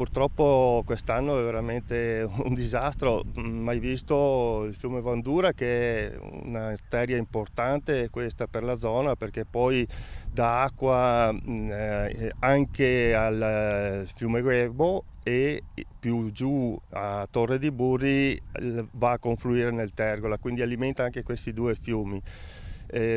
Purtroppo quest'anno è veramente un disastro, mai visto il fiume Vandura, che è un'arteria importante questa per la zona, perché poi dà acqua anche al fiume Grebo e più giù a Torre di Burri va a confluire nel Tergola, quindi alimenta anche questi due fiumi.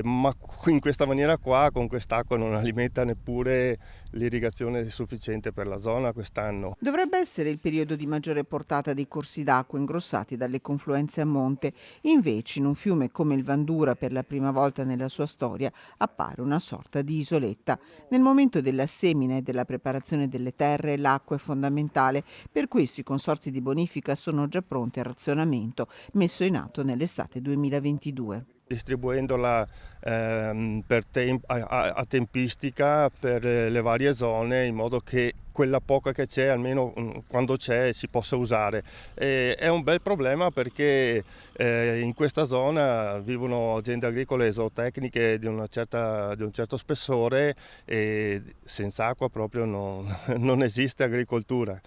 Ma in questa maniera qua, con quest'acqua, non alimenta neppure l'irrigazione sufficiente per la zona quest'anno. Dovrebbe essere il periodo di maggiore portata dei corsi d'acqua ingrossati dalle confluenze a monte. Invece, in un fiume come il Vandura, per la prima volta nella sua storia, appare una sorta di isoletta. Nel momento della semina e della preparazione delle terre, l'acqua è fondamentale. Per questo i consorzi di bonifica sono già pronti al razionamento messo in atto nell'estate 2022. Distribuendola a tempistica per le varie zone, in modo che quella poca che c'è, almeno quando c'è, si possa usare. È un bel problema perché in questa zona vivono aziende agricole e zootecniche di un certo spessore, e senza acqua proprio non esiste agricoltura.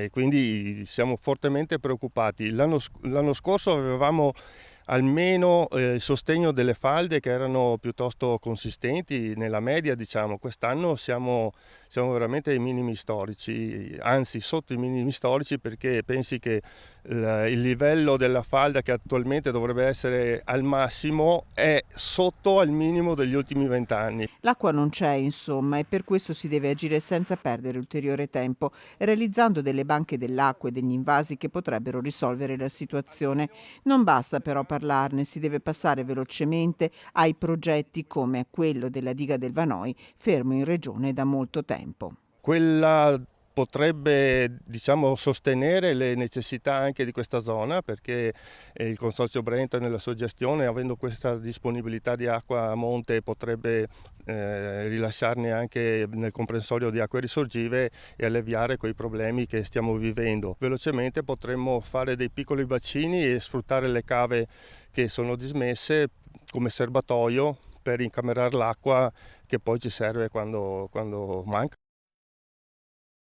Quindi siamo fortemente preoccupati. L'anno scorso avevamo almeno il sostegno delle falde, che erano piuttosto consistenti nella media, diciamo. Quest'anno siamo veramente ai minimi storici, anzi sotto i minimi storici, perché pensi che il livello della falda, che attualmente dovrebbe essere al massimo, è sotto al minimo degli ultimi 20 anni. L'acqua non c'è, insomma, e per questo si deve agire senza perdere ulteriore tempo, realizzando delle banche dell'acqua e degli invasi che potrebbero risolvere la situazione. Non basta però parlarne, si deve passare velocemente ai progetti come quello della diga del Vanoi, fermo in regione da molto tempo. Quella potrebbe, diciamo, sostenere le necessità anche di questa zona, perché il Consorzio Brenta, nella sua gestione, avendo questa disponibilità di acqua a monte, potrebbe rilasciarne anche nel comprensorio di acque risorgive e alleviare quei problemi che stiamo vivendo. Velocemente potremmo fare dei piccoli bacini e sfruttare le cave che sono dismesse come serbatoio per incamerare l'acqua, che poi ci serve quando manca.